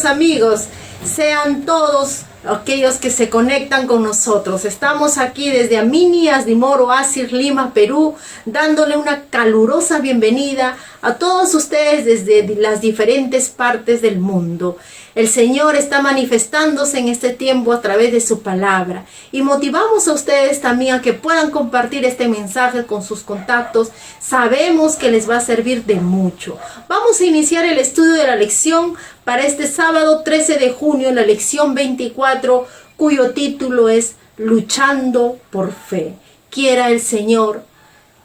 queridos amigos, sean todos aquellos que se conectan con nosotros. Estamos aquí desde Aminias de Moro, Asir, Lima, Perú, dándole una calurosa bienvenida a todos ustedes desde las diferentes partes del mundo. El Señor está manifestándose en este tiempo a través de su palabra y motivamos a ustedes también a que puedan compartir este mensaje con sus contactos. Sabemos que les va a servir de mucho. Vamos a iniciar el estudio de la lección para este sábado 13 de junio, la lección 24, cuyo título es Luchando por Fe. Quiera el Señor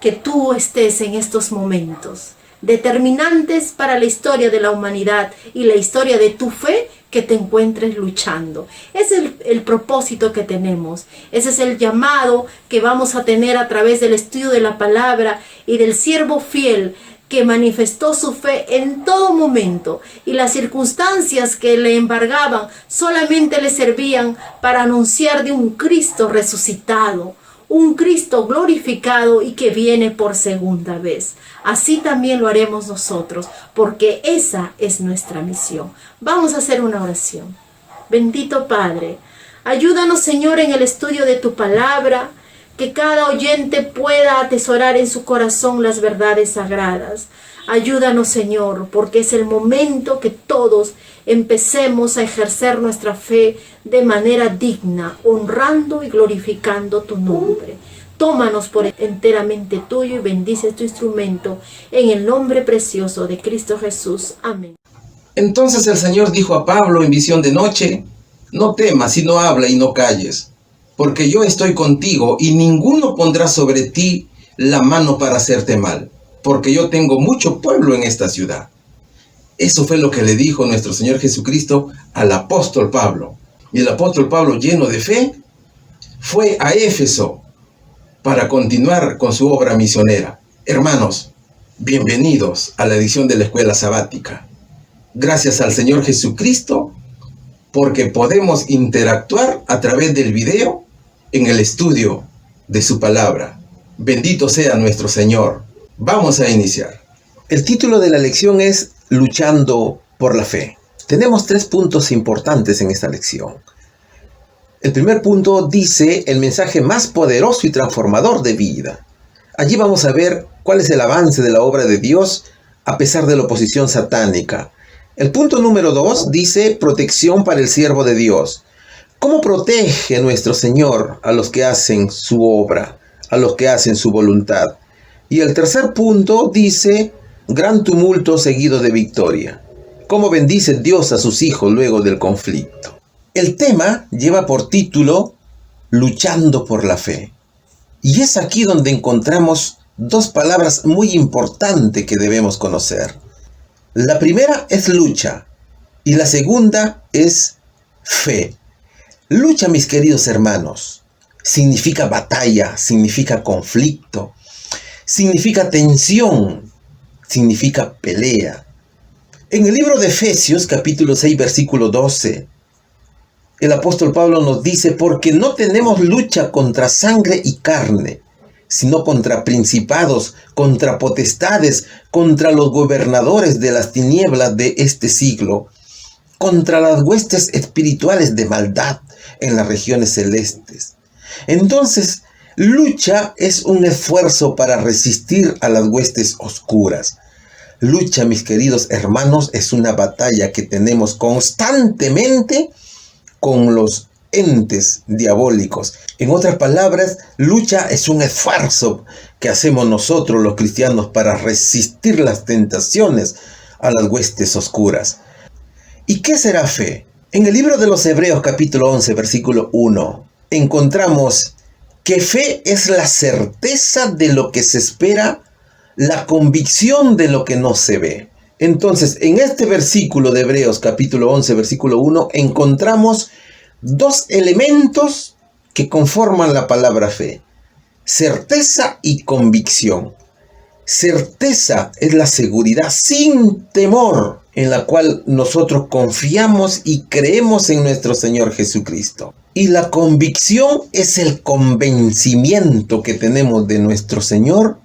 que tú estés en estos momentos determinantes para la historia de la humanidad y la historia de tu fe, que te encuentres luchando. Ese es el propósito que tenemos. Ese es el llamado que vamos a tener a través del estudio de la palabra y del siervo fiel que manifestó su fe en todo momento, y las circunstancias que le embargaban solamente le servían para anunciar de un Cristo resucitado, un Cristo glorificado y que viene por segunda vez. Así también lo haremos nosotros, porque esa es nuestra misión. Vamos a hacer una oración. Bendito Padre, ayúdanos, Señor, en el estudio de tu palabra, que cada oyente pueda atesorar en su corazón las verdades sagradas. Ayúdanos, Señor, porque es el momento que todos empecemos a ejercer nuestra fe de manera digna, honrando y glorificando tu nombre. Tómanos por enteramente tuyo y bendice tu instrumento en el nombre precioso de Cristo Jesús. Amén. Entonces el Señor dijo a Pablo en visión de noche: no temas, sino habla y no calles, porque yo estoy contigo y ninguno pondrá sobre ti la mano para hacerte mal, porque yo tengo mucho pueblo en esta ciudad. Eso fue lo que le dijo nuestro Señor Jesucristo al apóstol Pablo. Y el apóstol Pablo, lleno de fe, fue a Éfeso para continuar con su obra misionera. Hermanos, bienvenidos a la edición de la Escuela Sabática. Gracias al Señor Jesucristo, porque podemos interactuar a través del video en el estudio de su palabra. Bendito sea nuestro Señor. Vamos a iniciar. El título de la lección es Luchando por la Fe. Tenemos 3 puntos importantes en esta lección. El primer punto dice el mensaje más poderoso y transformador de vida. Allí vamos a ver cuál es el avance de la obra de Dios a pesar de la oposición satánica. El punto número 2 dice protección para el siervo de Dios. ¿Cómo protege nuestro Señor a los que hacen su obra, a los que hacen su voluntad? Y el tercer punto dice gran tumulto seguido de victoria. ¿Cómo bendice Dios a sus hijos luego del conflicto? El tema lleva por título Luchando por la Fe. Y es aquí donde encontramos 2 palabras muy importantes que debemos conocer. La primera es lucha y la segunda es fe. Lucha, mis queridos hermanos, significa batalla, significa conflicto, significa tensión, significa pelea. En el libro de Efesios, capítulo 6, versículo 12, el apóstol Pablo nos dice: porque no tenemos lucha contra sangre y carne, sino contra principados, contra potestades, contra los gobernadores de las tinieblas de este siglo, contra las huestes espirituales de maldad en las regiones celestes. Entonces, lucha es un esfuerzo para resistir a las huestes oscuras. Lucha, mis queridos hermanos, es una batalla que tenemos constantemente con los entes diabólicos. En otras palabras, lucha es un esfuerzo que hacemos nosotros los cristianos para resistir las tentaciones a las huestes oscuras. ¿Y qué será fe? En el libro de los Hebreos capítulo 11 versículo 1 encontramos que fe es la certeza de lo que se espera, la convicción de lo que no se ve. Entonces, en este versículo de Hebreos capítulo 11 versículo 1 encontramos 2 elementos que conforman la palabra fe: certeza y convicción. Certeza es la seguridad sin temor en la cual nosotros confiamos y creemos en nuestro Señor Jesucristo. Y la convicción es el convencimiento que tenemos de nuestro Señor,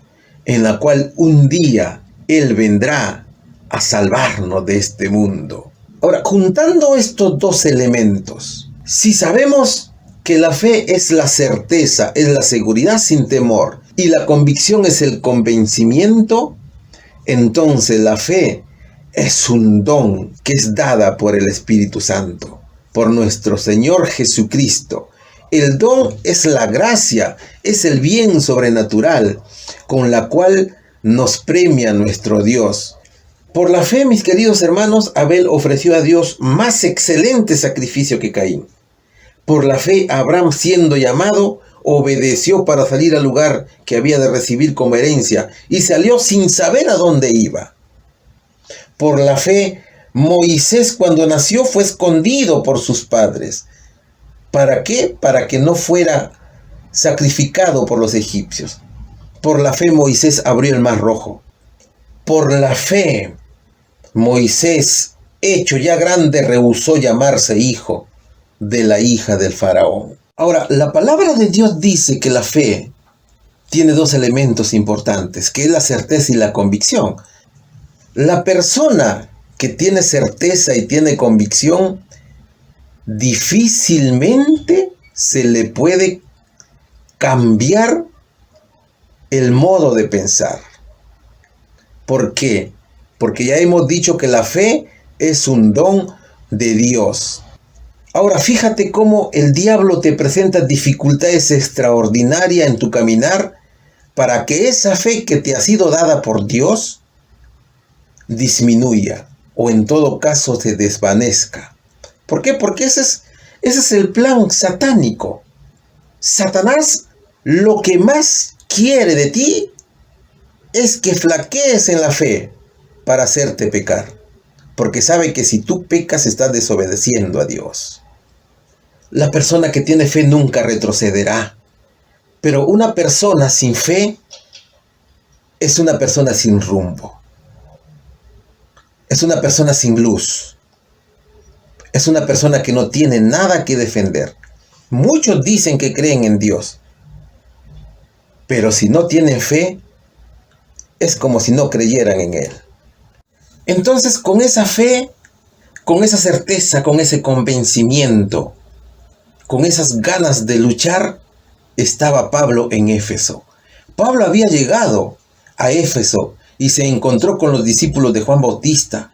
en la cual un día Él vendrá a salvarnos de este mundo. Ahora, juntando estos dos elementos, si sabemos que la fe es la certeza, es la seguridad sin temor, y la convicción es el convencimiento, entonces la fe es un don que es dada por el Espíritu Santo, por nuestro Señor Jesucristo. El don es la gracia, es el bien sobrenatural con la cual nos premia nuestro Dios. Por la fe, mis queridos hermanos, Abel ofreció a Dios más excelente sacrificio que Caín. Por la fe, Abraham, siendo llamado, obedeció para salir al lugar que había de recibir como herencia y salió sin saber a dónde iba. Por la fe, Moisés, cuando nació, fue escondido por sus padres. ¿Para qué? Para que no fuera sacrificado por los egipcios. Por la fe, Moisés abrió el mar rojo. Por la fe, Moisés, hecho ya grande, rehusó llamarse hijo de la hija del faraón. Ahora, la palabra de Dios dice que la fe tiene dos elementos importantes, que es la certeza y la convicción. La persona que tiene certeza y tiene convicción, difícilmente se le puede cambiar el modo de pensar. ¿Por qué? Porque ya hemos dicho que la fe es un don de Dios. Ahora fíjate cómo el diablo te presenta dificultades extraordinarias en tu caminar para que esa fe que te ha sido dada por Dios disminuya o en todo caso se desvanezca. ¿Por qué? Porque ese es el plan satánico. Satanás lo que más quiere de ti es que flaquees en la fe para hacerte pecar. Porque sabe que si tú pecas estás desobedeciendo a Dios. La persona que tiene fe nunca retrocederá. Pero una persona sin fe es una persona sin rumbo. Es una persona sin luz. Es una persona que no tiene nada que defender. Muchos dicen que creen en Dios. Pero si no tienen fe, es como si no creyeran en Él. Entonces, con esa fe, con esa certeza, con ese convencimiento, con esas ganas de luchar, estaba Pablo en Éfeso. Pablo había llegado a Éfeso y se encontró con los discípulos de Juan Bautista.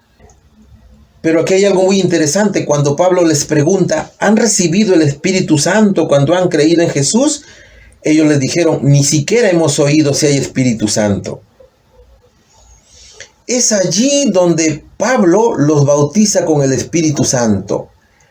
Pero aquí hay algo muy interesante. Cuando Pablo les pregunta, ¿han recibido el Espíritu Santo cuando han creído en Jesús? Ellos les dijeron, ni siquiera hemos oído si hay Espíritu Santo. Es allí donde Pablo los bautiza con el Espíritu Santo.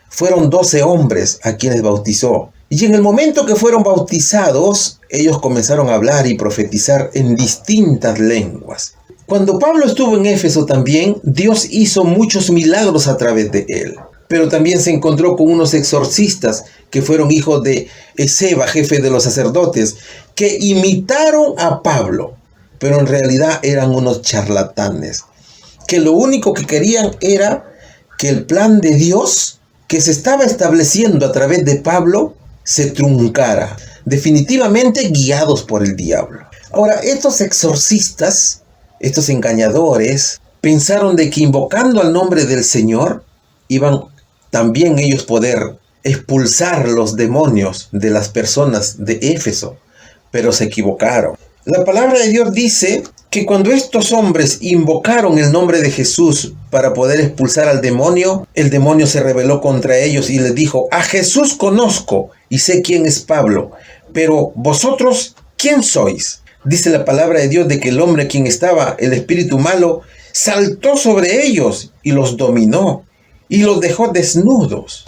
Fueron 12 hombres a quienes bautizó. Y en el momento que fueron bautizados, ellos comenzaron a hablar y profetizar en distintas lenguas. Cuando Pablo estuvo en Éfeso también, Dios hizo muchos milagros a través de él. Pero también se encontró con unos exorcistas que fueron hijos de Esceva, jefe de los sacerdotes, que imitaron a Pablo. Pero en realidad eran unos charlatanes, que lo único que querían era que el plan de Dios que se estaba estableciendo a través de Pablo se truncara, definitivamente guiados por el diablo. Ahora, estos exorcistas, estos engañadores, pensaron de que invocando al nombre del Señor, iban también ellos poder expulsar los demonios de las personas de Éfeso, pero se equivocaron. La palabra de Dios dice que cuando estos hombres invocaron el nombre de Jesús para poder expulsar al demonio, el demonio se rebeló contra ellos y les dijo, a Jesús conozco y sé quién es Pablo, pero vosotros, ¿quién sois? Dice la palabra de Dios de que el hombre quien estaba, el espíritu malo, saltó sobre ellos y los dominó y los dejó desnudos.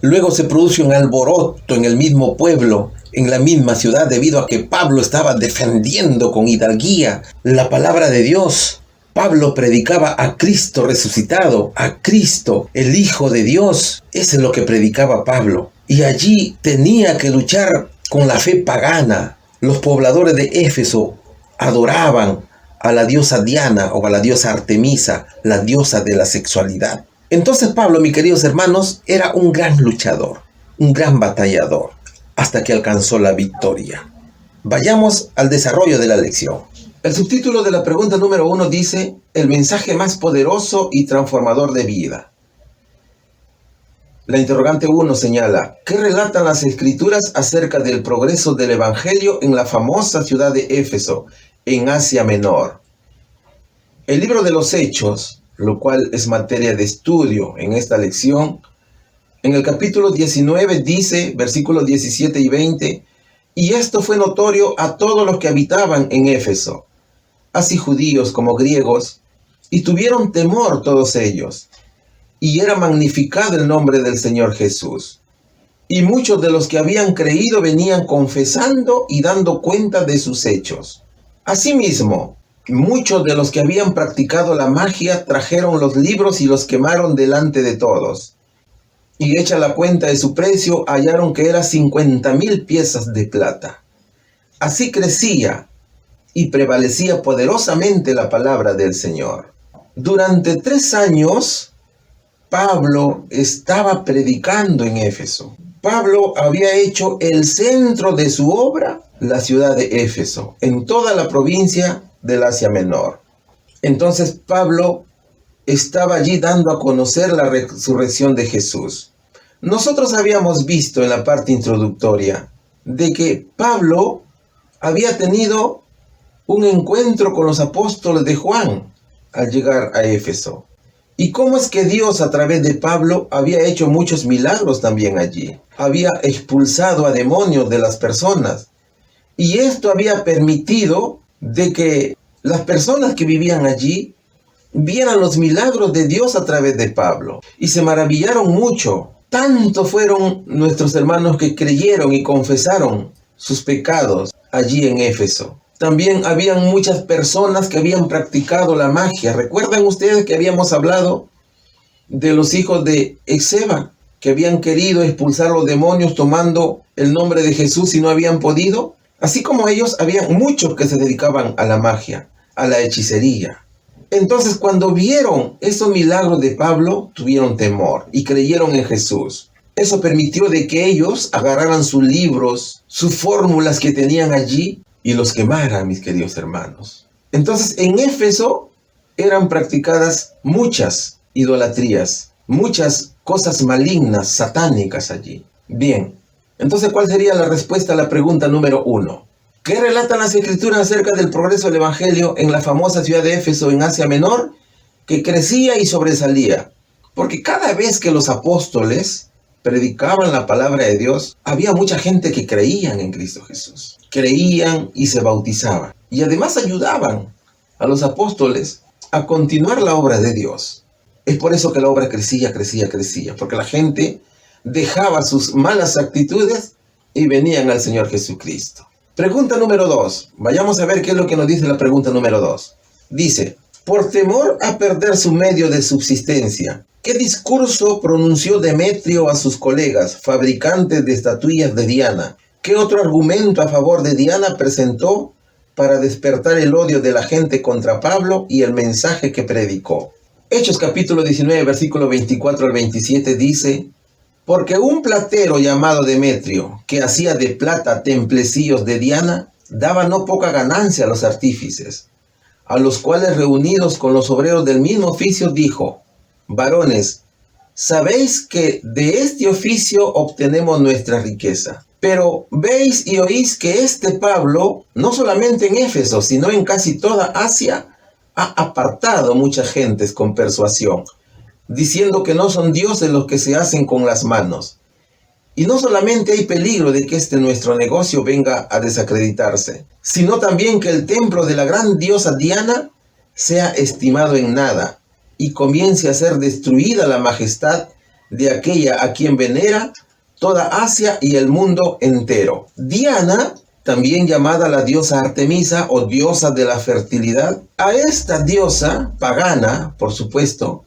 Luego se produce un alboroto en el mismo pueblo, en la misma ciudad, debido a que Pablo estaba defendiendo con hidalguía la palabra de Dios. Pablo predicaba a Cristo resucitado, a Cristo, el Hijo de Dios. Eso es lo que predicaba Pablo. Y allí tenía que luchar con la fe pagana. Los pobladores de Éfeso adoraban a la diosa Diana o a la diosa Artemisa, la diosa de la sexualidad. Entonces Pablo, mis queridos hermanos, era un gran luchador, un gran batallador, hasta que alcanzó la victoria. Vayamos al desarrollo de la lección. El subtítulo de la pregunta número 1 dice, el mensaje más poderoso y transformador de vida. La interrogante 1 señala, ¿qué relatan las escrituras acerca del progreso del evangelio en la famosa ciudad de Éfeso, en Asia Menor? El libro de los Hechos, lo cual es materia de estudio en esta lección, en el capítulo 19 dice, versículos 17 y 20, y esto fue notorio a todos los que habitaban en Éfeso, así judíos como griegos, y tuvieron temor todos ellos, y era magnificado el nombre del Señor Jesús. Y muchos de los que habían creído venían confesando y dando cuenta de sus hechos. Asimismo, muchos de los que habían practicado la magia trajeron los libros y los quemaron delante de todos. Y hecha la cuenta de su precio, hallaron que era 50,000 piezas de plata. Así crecía y prevalecía poderosamente la palabra del Señor. Durante 3 años, Pablo estaba predicando en Éfeso. Pablo había hecho el centro de su obra, la ciudad de Éfeso, en toda la provincia del Asia Menor. Entonces Pablo estaba allí dando a conocer la resurrección de Jesús. Nosotros habíamos visto en la parte introductoria de que Pablo había tenido un encuentro con los apóstoles de Juan al llegar a Éfeso. Y cómo es que Dios a través de Pablo había hecho muchos milagros también allí. Había expulsado a demonios de las personas. Y esto había permitido de que las personas que vivían allí vieran los milagros de Dios a través de Pablo. Y se maravillaron mucho. Tanto fueron nuestros hermanos que creyeron y confesaron sus pecados allí en Éfeso. También habían muchas personas que habían practicado la magia. ¿Recuerdan ustedes que habíamos hablado de los hijos de Esceva, que habían querido expulsar los demonios tomando el nombre de Jesús y no habían podido? Así como ellos, había muchos que se dedicaban a la magia, a la hechicería. Entonces, cuando vieron esos milagros de Pablo, tuvieron temor y creyeron en Jesús. Eso permitió de que ellos agarraran sus libros, sus fórmulas que tenían allí, y los quemaran, mis queridos hermanos. Entonces, en Éfeso eran practicadas muchas idolatrías, muchas cosas malignas, satánicas allí. Bien, entonces, ¿cuál sería la respuesta a la pregunta número 1? ¿Qué relatan las escrituras acerca del progreso del evangelio en la famosa ciudad de Éfeso en Asia Menor, que crecía y sobresalía? Porque cada vez que los apóstoles predicaban la palabra de Dios, había mucha gente que creían en Cristo Jesús. Creían y se bautizaban. Y además ayudaban a los apóstoles a continuar la obra de Dios. Es por eso que la obra crecía, porque la gente dejaba sus malas actitudes y venían al Señor Jesucristo. Pregunta número 2. Vayamos a ver qué es lo que nos dice la pregunta número 2. Dice, por temor a perder su medio de subsistencia, ¿qué discurso pronunció Demetrio a sus colegas, fabricantes de estatuillas de Diana? ¿Qué otro argumento a favor de Diana presentó para despertar el odio de la gente contra Pablo y el mensaje que predicó? Hechos capítulo 19, versículo 24 al 27 dice, porque un platero llamado Demetrio, que hacía de plata templecillos de Diana, daba no poca ganancia a los artífices, a los cuales reunidos con los obreros del mismo oficio dijo, varones, sabéis que de este oficio obtenemos nuestra riqueza. Pero veis y oís que este Pablo, no solamente en Éfeso, sino en casi toda Asia, ha apartado muchas gentes con persuasión, diciendo que no son dioses los que se hacen con las manos. Y no solamente hay peligro de que nuestro negocio venga a desacreditarse, sino también que el templo de la gran diosa Diana sea estimado en nada, y comience a ser destruida la majestad de aquella a quien venera toda Asia y el mundo entero. Diana, también llamada la diosa Artemisa o diosa de la fertilidad, a esta diosa pagana, por supuesto,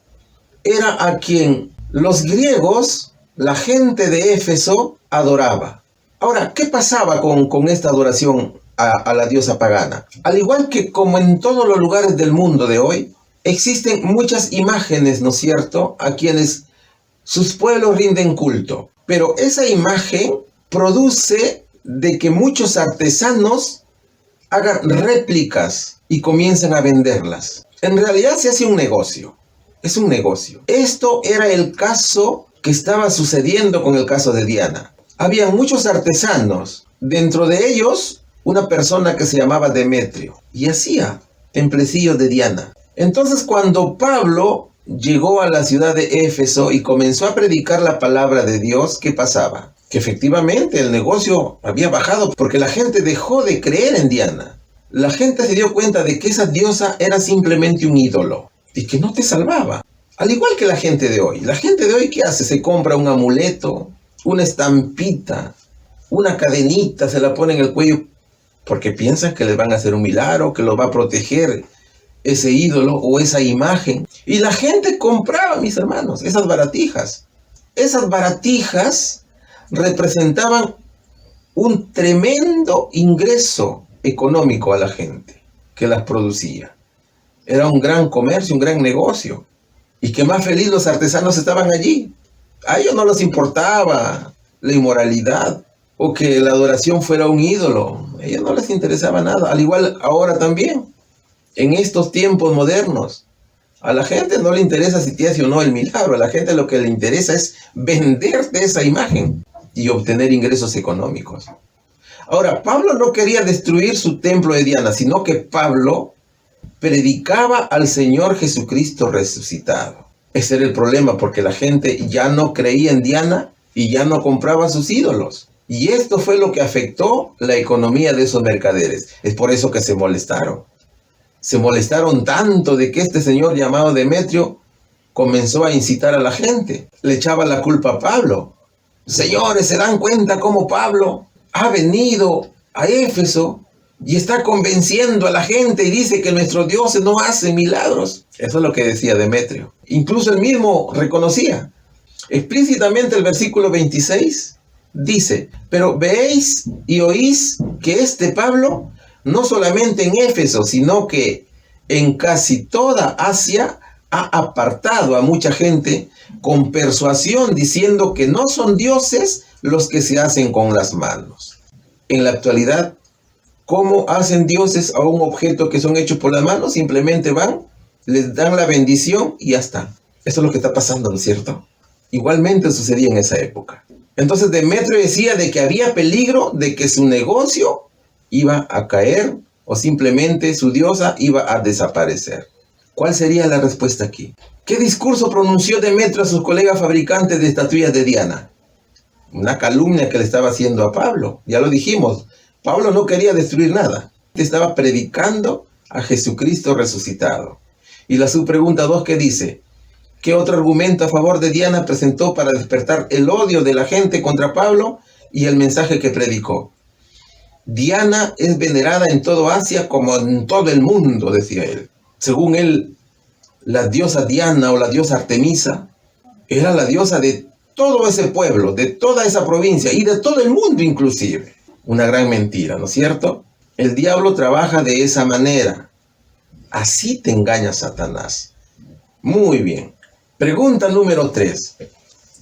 era a quien los griegos, la gente de Éfeso, adoraba. Ahora, ¿qué pasaba con esta adoración a la diosa pagana? Al igual que como en todos los lugares del mundo de hoy, existen muchas imágenes, ¿no es cierto?, a quienes sus pueblos rinden culto. Pero esa imagen produce de que muchos artesanos hagan réplicas y comiencen a venderlas. En realidad se hace un negocio. Es un negocio. Esto era el caso que estaba sucediendo con el caso de Diana. Había muchos artesanos, dentro de ellos una persona que se llamaba Demetrio, y hacía templecillos de Diana. Entonces, cuando Pablo llegó a la ciudad de Éfeso y comenzó a predicar la palabra de Dios, ¿qué pasaba? Que efectivamente el negocio había bajado porque la gente dejó de creer en Diana. La gente se dio cuenta de que esa diosa era simplemente un ídolo y que no te salvaba. Al igual que la gente de hoy. La gente de hoy, ¿qué hace? Se compra un amuleto, una estampita, una cadenita, se la pone en el cuello porque piensan que les van a hacer un milagro, que los va a proteger ese ídolo o esa imagen. Y la gente compraba, mis hermanos, esas baratijas. Esas baratijas representaban un tremendo ingreso económico a la gente que las producía. Era un gran comercio, un gran negocio. Y que más feliz los artesanos estaban allí. A ellos no les importaba la inmoralidad o que la adoración fuera un ídolo. A ellos no les interesaba nada. Al igual ahora también, en estos tiempos modernos, a la gente no le interesa si te hace o no el milagro. A la gente lo que le interesa es venderte esa imagen y obtener ingresos económicos. Ahora, Pablo no quería destruir su templo de Diana, sino que Pablo predicaba al Señor Jesucristo resucitado. Ese era el problema, porque la gente ya no creía en Diana y ya no compraba sus ídolos. Y esto fue lo que afectó la economía de esos mercaderes. Es por eso que se molestaron. Se molestaron tanto de que este señor llamado Demetrio comenzó a incitar a la gente. Le echaba la culpa a Pablo. Señores, ¿se dan cuenta cómo Pablo ha venido a Éfeso y está convenciendo a la gente y dice que nuestros dioses no hacen milagros? Eso es lo que decía Demetrio. Incluso él mismo reconocía. Explícitamente el versículo 26 dice: pero veéis y oís que este Pablo, no solamente en Éfeso, sino que en casi toda Asia, ha apartado a mucha gente con persuasión, diciendo que no son dioses los que se hacen con las manos. En la actualidad, ¿cómo hacen dioses a un objeto que son hechos por las manos? Simplemente van, les dan la bendición y ya está. Eso es lo que está pasando, ¿no es cierto? Igualmente sucedía en esa época. Entonces Demetrio decía de que había peligro de que su negocio iba a caer o simplemente su diosa iba a desaparecer. ¿Cuál sería la respuesta aquí? ¿Qué discurso pronunció Demetrio a sus colegas fabricantes de estatuillas de Diana? Una calumnia que le estaba haciendo a Pablo. Ya lo dijimos, Pablo no quería destruir nada. Estaba predicando a Jesucristo resucitado. Y la subpregunta 2, ¿qué dice? ¿Qué otro argumento a favor de Diana presentó para despertar el odio de la gente contra Pablo y el mensaje que predicó? Diana es venerada en todo Asia como en todo el mundo, decía él. Según él, la diosa Diana o la diosa Artemisa era la diosa de todo ese pueblo, de toda esa provincia y de todo el mundo inclusive. Una gran mentira, ¿no es cierto? El diablo trabaja de esa manera. Así te engaña Satanás. Muy bien. Pregunta número 3.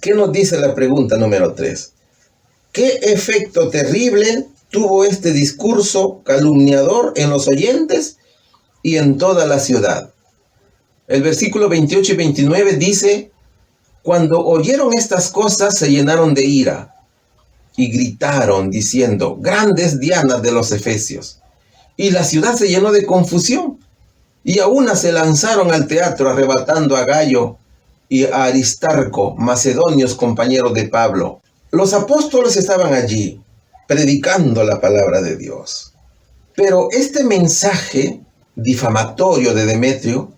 ¿Qué nos dice la pregunta número 3? ¿Qué efecto terrible tuvo este discurso calumniador en los oyentes y en toda la ciudad? El versículo 28 y 29 dice: cuando oyeron estas cosas se llenaron de ira y gritaron diciendo: grandes dianas de los efesios. Y la ciudad se llenó de confusión, y a una se lanzaron al teatro arrebatando a Gayo y a Aristarco, macedonios compañeros de Pablo. Los apóstoles estaban allí predicando la palabra de Dios. Pero este mensaje difamatorio de Demetrio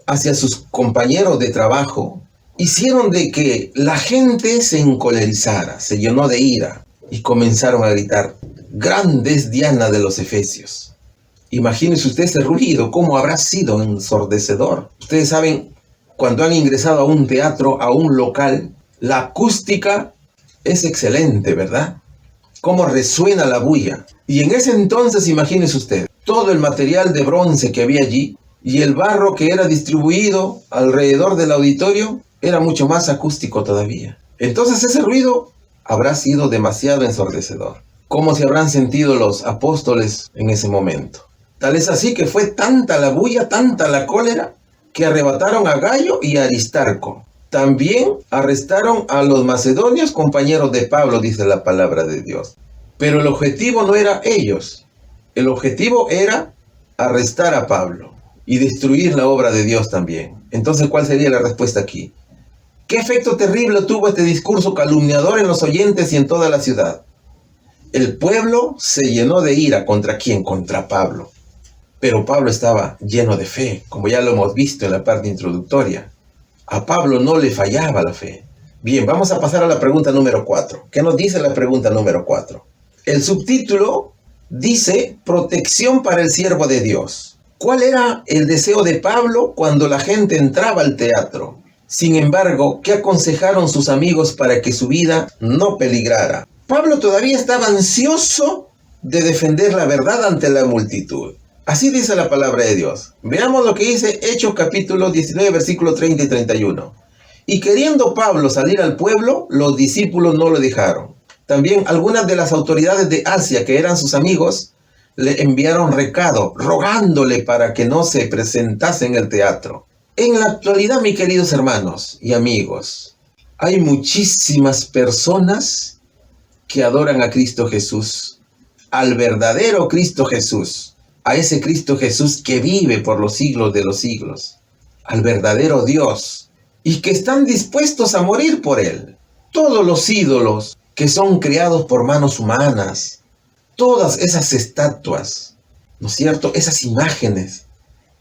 hacia sus compañeros de trabajo hicieron de que la gente se encolerizara, se llenó de ira y comenzaron a gritar: grandes Diana de los Efesios. Imagínense usted ese ruido, cómo habrá sido ensordecedor. Ustedes saben, cuando han ingresado a un teatro, a un local, la acústica es excelente, ¿verdad? Cómo resuena la bulla. Y en ese entonces, imagínese usted, todo el material de bronce que había allí y el barro que era distribuido alrededor del auditorio era mucho más acústico todavía. Entonces ese ruido habrá sido demasiado ensordecedor. ¿Cómo se habrán sentido los apóstoles en ese momento? Tal es así que fue tanta la bulla, tanta la cólera, que arrebataron a Gayo y a Aristarco. También arrestaron a los macedonios, compañeros de Pablo, dice la palabra de Dios. Pero el objetivo no era ellos. El objetivo era arrestar a Pablo y destruir la obra de Dios también. Entonces, ¿cuál sería la respuesta aquí? ¿Qué efecto terrible tuvo este discurso calumniador en los oyentes y en toda la ciudad? El pueblo se llenó de ira. ¿Contra quién? Contra Pablo. Pero Pablo estaba lleno de fe, como ya lo hemos visto en la parte introductoria. A Pablo no le fallaba la fe. Bien, vamos a pasar a la pregunta número 4. ¿Qué nos dice la pregunta número 4? El subtítulo dice: protección para el siervo de Dios. ¿Cuál era el deseo de Pablo cuando la gente entraba al teatro? Sin embargo, ¿qué aconsejaron sus amigos para que su vida no peligrara? Pablo todavía estaba ansioso de defender la verdad ante la multitud. Así dice la palabra de Dios. Veamos lo que dice Hechos capítulo 19, versículos 30 y 31. Y queriendo Pablo salir al pueblo, los discípulos no lo dejaron. También algunas de las autoridades de Asia, que eran sus amigos, le enviaron recado, rogándole para que no se presentase en el teatro. En la actualidad, mis queridos hermanos y amigos, hay muchísimas personas que adoran a Cristo Jesús, al verdadero Cristo Jesús, a ese Cristo Jesús que vive por los siglos de los siglos, al verdadero Dios, y que están dispuestos a morir por Él. Todos los ídolos que son creados por manos humanas, todas esas estatuas, ¿no es cierto?, esas imágenes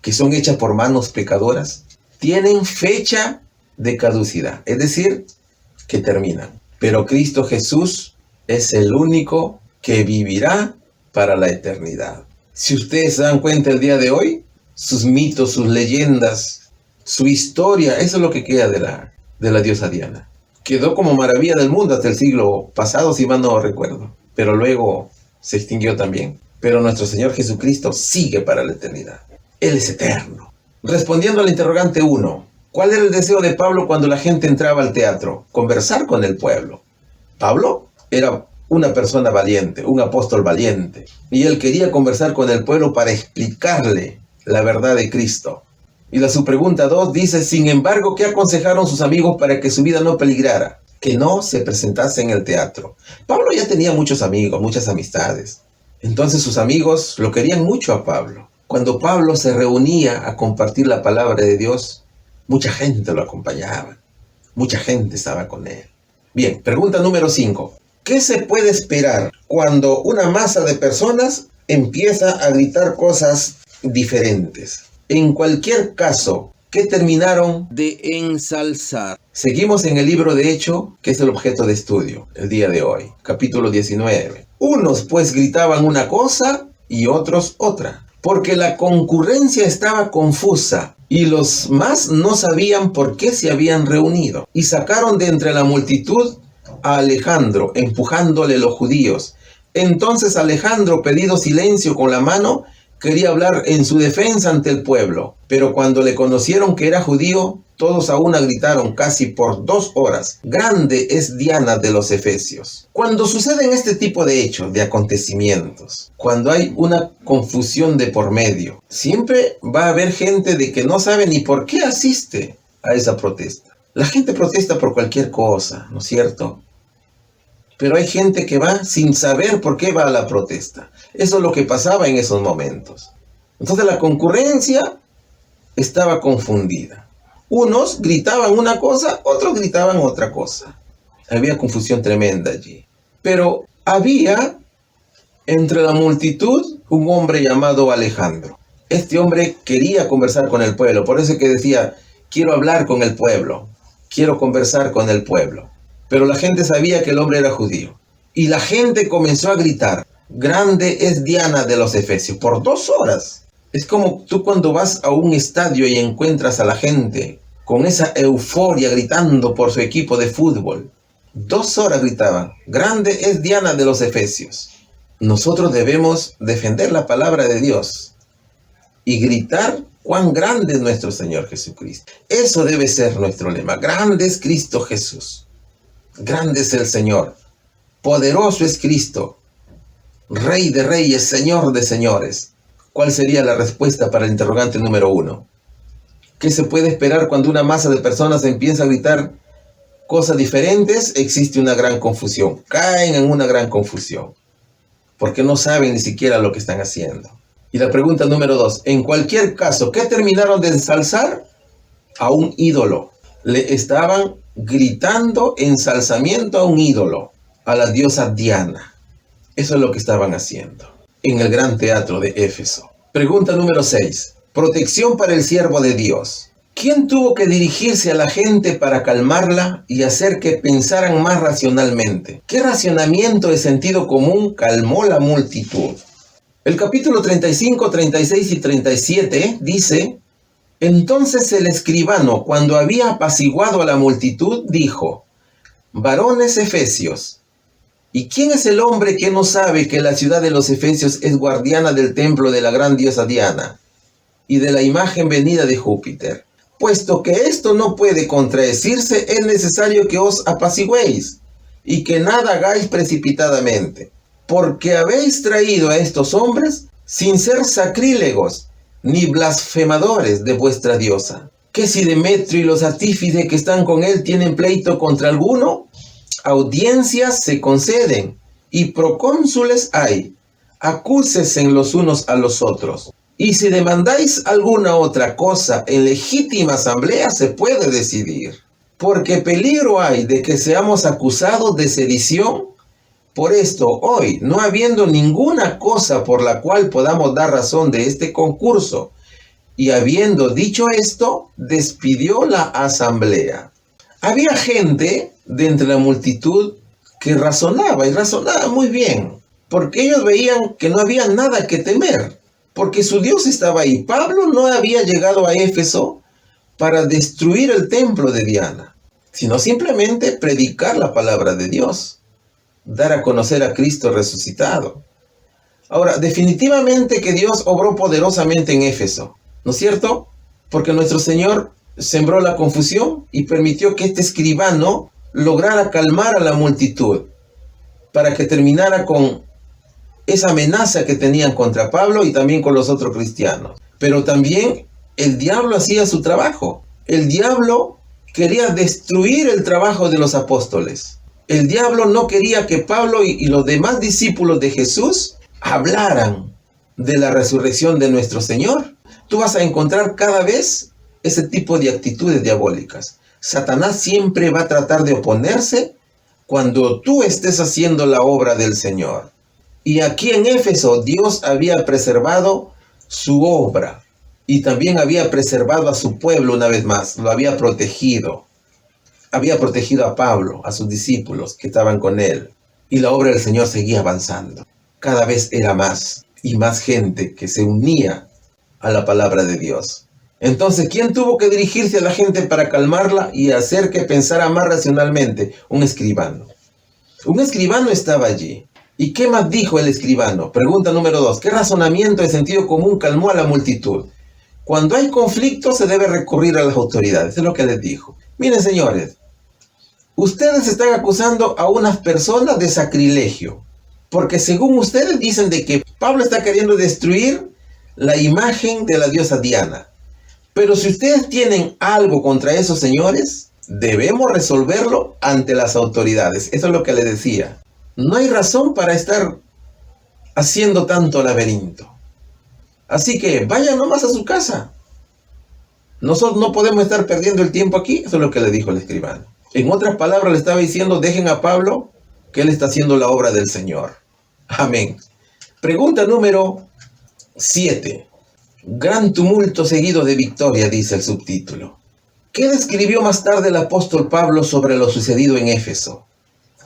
que son hechas por manos pecadoras, tienen fecha de caducidad, es decir, que terminan. Pero Cristo Jesús es el único que vivirá para la eternidad. Si ustedes se dan cuenta el día de hoy, sus mitos, sus leyendas, su historia, eso es lo que queda de la diosa Diana. Quedó como maravilla del mundo hasta el siglo pasado, si mal no recuerdo, pero luego se extinguió también. Pero nuestro Señor Jesucristo sigue para la eternidad. Él es eterno. Respondiendo al interrogante 1, ¿cuál era el deseo de Pablo cuando la gente entraba al teatro? Conversar con el pueblo. Pablo era una persona valiente, un apóstol valiente, y él quería conversar con el pueblo para explicarle la verdad de Cristo. Y su pregunta 2 dice: sin embargo, ¿qué aconsejaron sus amigos para que su vida no peligrara? Que no se presentase en el teatro. Pablo ya tenía muchos amigos, muchas amistades. Entonces sus amigos lo querían mucho a Pablo. Cuando Pablo se reunía a compartir la palabra de Dios, mucha gente lo acompañaba. Mucha gente estaba con él. Bien, pregunta número 5. ¿Qué se puede esperar cuando una masa de personas empieza a gritar cosas diferentes? En cualquier caso, ¿qué terminaron de ensalzar? Seguimos en el libro de Hechos, que es el objeto de estudio el día de hoy, capítulo 19. Unos pues gritaban una cosa y otros otra, porque la concurrencia estaba confusa y los más no sabían por qué se habían reunido. Y sacaron de entre la multitud a Alejandro, empujándole los judíos. Entonces Alejandro, pedido silencio con la mano, quería hablar en su defensa ante el pueblo. Pero cuando le conocieron que era judío, todos a una gritaron casi por 2 horas: grande es Diana de los Efesios. Cuando suceden este tipo de hechos, de acontecimientos, cuando hay una confusión de por medio, siempre va a haber gente de que no sabe ni por qué asiste a esa protesta. La gente protesta por cualquier cosa, ¿no es cierto? Pero hay gente que va sin saber por qué va a la protesta. Eso es lo que pasaba en esos momentos. Entonces la concurrencia estaba confundida. Unos gritaban una cosa, otros gritaban otra cosa. Había confusión tremenda allí. Pero había entre la multitud un hombre llamado Alejandro. Este hombre quería conversar con el pueblo. Por eso que decía: quiero hablar con el pueblo. Quiero conversar con el pueblo. Pero la gente sabía que el hombre era judío. Y la gente comenzó a gritar: grande es Diana de los Efesios, por 2 horas. Es como tú cuando vas a un estadio y encuentras a la gente con esa euforia gritando por su equipo de fútbol. 2 horas gritaban: grande es Diana de los Efesios. Nosotros debemos defender la palabra de Dios y gritar cuán grande es nuestro Señor Jesucristo. Eso debe ser nuestro lema: grande es Cristo Jesús. Grande es el Señor, poderoso es Cristo, Rey de reyes, Señor de señores. ¿Cuál sería la respuesta para el interrogante número 1? ¿Qué se puede esperar cuando una masa de personas empieza a gritar cosas diferentes? Existe una gran confusión. Caen en una gran confusión. Porque no saben ni siquiera lo que están haciendo. Y la pregunta número 2. En cualquier caso, ¿qué terminaron de ensalzar? A un ídolo. Le estaban gritando ensalzamiento a un ídolo, a la diosa Diana. Eso es lo que estaban haciendo en el gran teatro de Éfeso. Pregunta número 6. Protección para el siervo de Dios. ¿Quién tuvo que dirigirse a la gente para calmarla y hacer que pensaran más racionalmente? ¿Qué racionamiento de sentido común calmó la multitud? El capítulo 35, 36 y 37 dice: Entonces el escribano, cuando había apaciguado a la multitud, dijo: Varones efesios, ¿y quién es el hombre que no sabe que la ciudad de los efesios es guardiana del templo de la gran diosa Diana y de la imagen venida de Júpiter? Puesto que esto no puede contradecirse, es necesario que os apaciguéis y que nada hagáis precipitadamente, porque habéis traído a estos hombres sin ser sacrílegos ni blasfemadores de vuestra diosa. ¿Que si Demetrio y los artífices que están con él tienen pleito contra alguno? Audiencias se conceden y procónsules hay. Acúsese los unos a los otros. Y si demandáis alguna otra cosa en legítima asamblea, se puede decidir. Porque peligro hay de que seamos acusados de sedición. Por esto, hoy, no habiendo ninguna cosa por la cual podamos dar razón de este concurso, y habiendo dicho esto, despidió la asamblea. Había gente de entre la multitud que razonaba, y razonaba muy bien, porque ellos veían que no había nada que temer, porque su Dios estaba ahí. Pablo no había llegado a Éfeso para destruir el templo de Diana, sino simplemente predicar la palabra de Dios, dar a conocer a Cristo resucitado. Ahora, definitivamente que Dios obró poderosamente en Éfeso, ¿no es cierto? Porque nuestro Señor sembró la confusión y permitió que este escribano lograra calmar a la multitud para que terminara con esa amenaza que tenían contra Pablo y también con los otros cristianos. Pero también el diablo hacía su trabajo. El diablo quería destruir el trabajo de los apóstoles. El diablo no quería que Pablo y los demás discípulos de Jesús hablaran de la resurrección de nuestro Señor. Tú vas a encontrar cada vez ese tipo de actitudes diabólicas. Satanás siempre va a tratar de oponerse cuando tú estés haciendo la obra del Señor. Y aquí en Éfeso Dios había preservado su obra y también había preservado a su pueblo una vez más, lo había protegido. Había protegido a Pablo, a sus discípulos que estaban con él. Y la obra del Señor seguía avanzando. Cada vez era más y más gente que se unía a la palabra de Dios. Entonces, ¿quién tuvo que dirigirse a la gente para calmarla y hacer que pensara más racionalmente? Un escribano. Un escribano estaba allí. ¿Y qué más dijo el escribano? Pregunta número 2. ¿Qué razonamiento de sentido común calmó a la multitud? Cuando hay conflicto se debe recurrir a las autoridades. Es lo que les dijo. Miren, señores, ustedes están acusando a unas personas de sacrilegio, porque según ustedes dicen de que Pablo está queriendo destruir la imagen de la diosa Diana. Pero si ustedes tienen algo contra esos señores, debemos resolverlo ante las autoridades. Eso es lo que le decía. No hay razón para estar haciendo tanto laberinto. Así que vayan nomás a su casa. Nosotros no podemos estar perdiendo el tiempo aquí. Eso es lo que le dijo el escribano. En otras palabras, le estaba diciendo, dejen a Pablo, que él está haciendo la obra del Señor. Amén. Pregunta número 7. Gran tumulto seguido de victoria, dice el subtítulo. ¿Qué describió más tarde el apóstol Pablo sobre lo sucedido en Éfeso?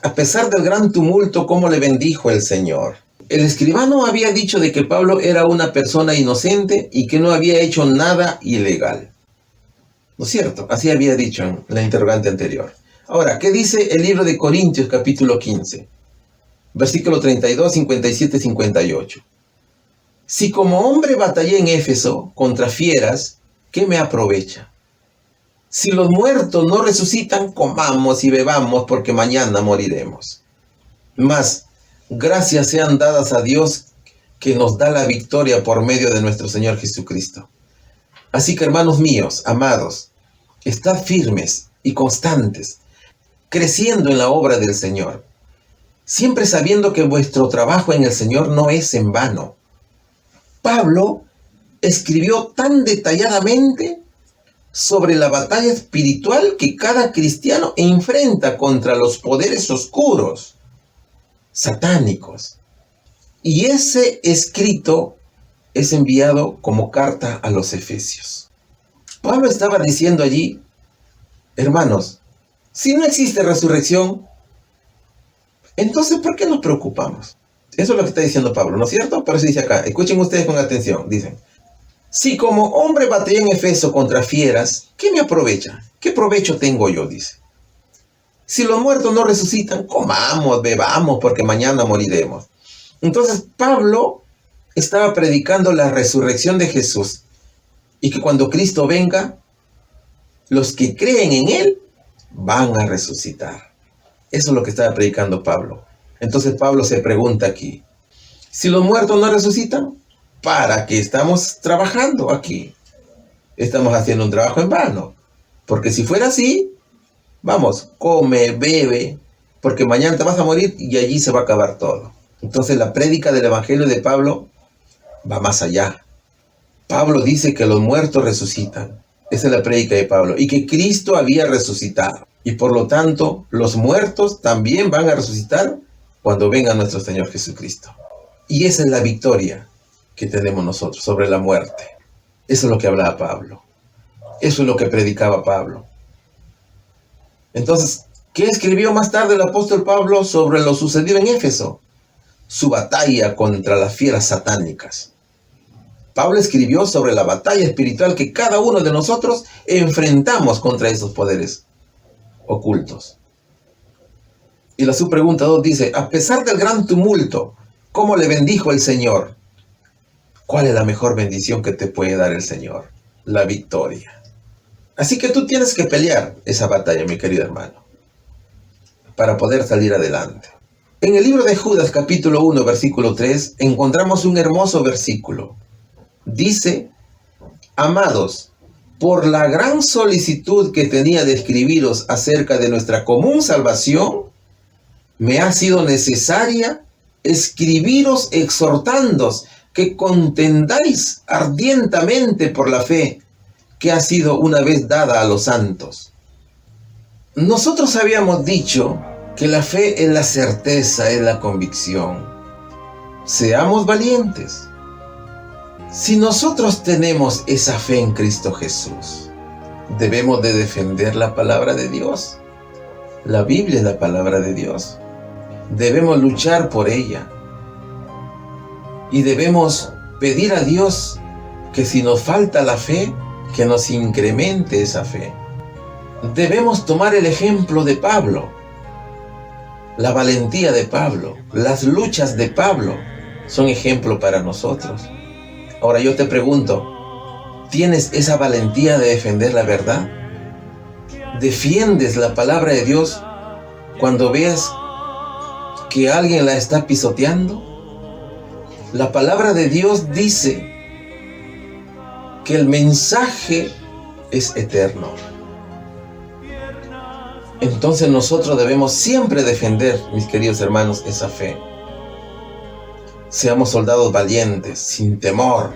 A pesar del gran tumulto, ¿cómo le bendijo el Señor? El escribano había dicho de que Pablo era una persona inocente y que no había hecho nada ilegal. ¿No es cierto? Así había dicho en la interrogante anterior. Ahora, ¿qué dice el libro de Corintios capítulo 15? Versículo 32, 57, 58. Si como hombre batallé en Éfeso contra fieras, ¿qué me aprovecha? Si los muertos no resucitan, comamos y bebamos, porque mañana moriremos. Mas, gracias sean dadas a Dios que nos da la victoria por medio de nuestro Señor Jesucristo. Así que, hermanos míos, amados, estad firmes y constantes, creciendo en la obra del Señor, siempre sabiendo que vuestro trabajo en el Señor no es en vano. Pablo escribió tan detalladamente sobre la batalla espiritual que cada cristiano enfrenta contra los poderes oscuros, satánicos. Y ese escrito es enviado como carta a los Efesios. Pablo estaba diciendo allí, hermanos, si no existe resurrección, entonces ¿por qué nos preocupamos? Eso es lo que está diciendo Pablo, ¿no es cierto? Por eso dice acá, escuchen ustedes con atención, dicen, si como hombre batallé en Efeso contra fieras, ¿qué me aprovecha? ¿Qué provecho tengo yo? Dice. Si los muertos no resucitan, comamos, bebamos, porque mañana moriremos. Entonces Pablo estaba predicando la resurrección de Jesús y que cuando Cristo venga, los que creen en Él van a resucitar. Eso es lo que estaba predicando Pablo. Entonces Pablo se pregunta aquí, si los muertos no resucitan, ¿para qué estamos trabajando aquí? Estamos haciendo un trabajo en vano. Porque si fuera así, vamos, come, bebe, porque mañana te vas a morir y allí se va a acabar todo. Entonces la prédica del Evangelio de Pablo va más allá. Pablo dice que los muertos resucitan. Esa es la prédica de Pablo. Y que Cristo había resucitado. Y por lo tanto, los muertos también van a resucitar cuando venga nuestro Señor Jesucristo. Y esa es la victoria que tenemos nosotros sobre la muerte. Eso es lo que hablaba Pablo. Eso es lo que predicaba Pablo. Entonces, ¿qué escribió más tarde el apóstol Pablo sobre lo sucedido en Éfeso? Su batalla contra las fieras satánicas. Pablo escribió sobre la batalla espiritual que cada uno de nosotros enfrentamos contra esos poderes ocultos. Y la subpregunta 2 dice, a pesar del gran tumulto, ¿cómo le bendijo el Señor? ¿Cuál es la mejor bendición que te puede dar el Señor? La victoria. Así que tú tienes que pelear esa batalla, mi querido hermano, para poder salir adelante. En el libro de Judas, capítulo 1, versículo 3, encontramos un hermoso versículo. Dice, amados, por la gran solicitud que tenía de escribiros acerca de nuestra común salvación, me ha sido necesaria escribiros exhortándoos que contendáis ardientemente por la fe que ha sido una vez dada a los santos. Nosotros habíamos dicho que la fe es la certeza, es la convicción. Seamos valientes. Si nosotros tenemos esa fe en Cristo Jesús, debemos de defender la palabra de Dios. La Biblia es la palabra de Dios. Debemos luchar por ella. Y debemos pedir a Dios que si nos falta la fe, que nos incremente esa fe. Debemos tomar el ejemplo de Pablo, la valentía de Pablo, las luchas de Pablo son ejemplo para nosotros. Ahora yo te pregunto, ¿tienes esa valentía de defender la verdad? ¿Defiendes la palabra de Dios cuando veas que alguien la está pisoteando? La palabra de Dios dice que el mensaje es eterno. Entonces nosotros debemos siempre defender, mis queridos hermanos, esa fe. Seamos soldados valientes, sin temor.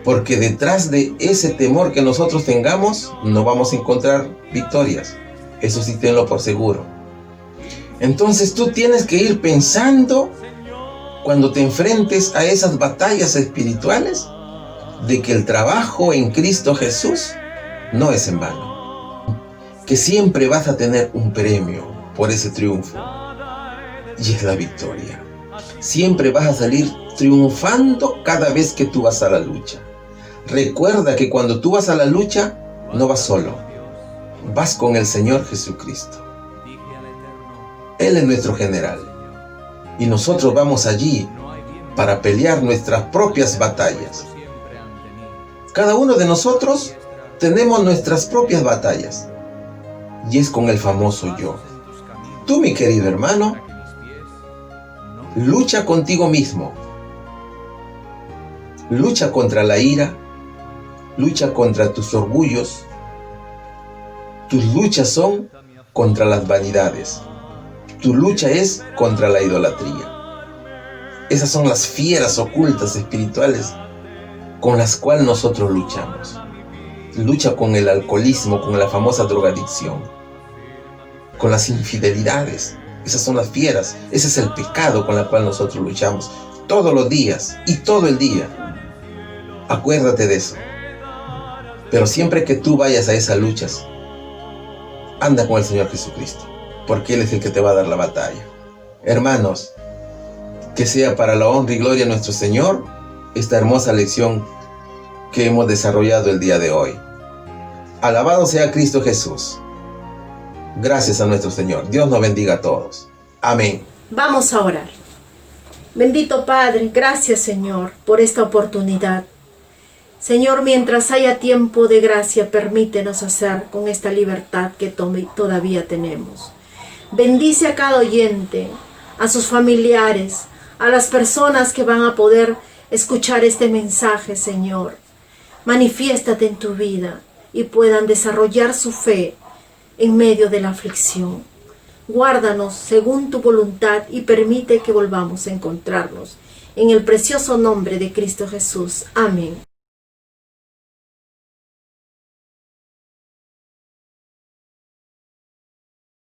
Porque detrás de ese temor que nosotros tengamos, no vamos a encontrar victorias. Eso sí, tenlo por seguro. Entonces tú tienes que ir pensando, cuando te enfrentes a esas batallas espirituales, de que el trabajo en Cristo Jesús no es en vano. Que siempre vas a tener un premio por ese triunfo. Y es la victoria. Siempre vas a salir triunfando cada vez que tú vas a la lucha. Recuerda que cuando tú vas a la lucha, no vas solo. Vas con el Señor Jesucristo. Él es nuestro general. Y nosotros vamos allí para pelear nuestras propias batallas. Cada uno de nosotros tenemos nuestras propias batallas. Y es con el famoso yo. Tú, mi querido hermano, lucha contigo mismo. Lucha contra la ira. lucha contra tus orgullos. Tus luchas son contra las vanidades. Tu lucha es contra la idolatría. Esas son las fieras ocultas espirituales con las cuales nosotros luchamos. Lucha con el alcoholismo, con la famosa drogadicción, con las infidelidades. Esas son las fieras. Ese es el pecado con el cual nosotros luchamos todos los días y todo el día. Acuérdate de eso. Pero siempre que tú vayas a esas luchas, anda con el Señor Jesucristo, porque Él es el que te va a dar la batalla. Hermanos, que sea para la honra y gloria de nuestro Señor esta hermosa lección que hemos desarrollado el día de hoy. Alabado sea Cristo Jesús. Gracias a nuestro Señor. Dios nos bendiga a todos. Amén. Vamos a orar. Bendito Padre, gracias Señor por esta oportunidad. Señor, mientras haya tiempo de gracia, permítenos hacer con esta libertad que todavía tenemos. Bendice a cada oyente, a sus familiares, a las personas que van a poder escuchar este mensaje, Señor. Manifiéstate en tu vida y puedan desarrollar su fe en medio de la aflicción. Guárdanos según tu voluntad y permite que volvamos a encontrarnos. En el precioso nombre de Cristo Jesús. Amén.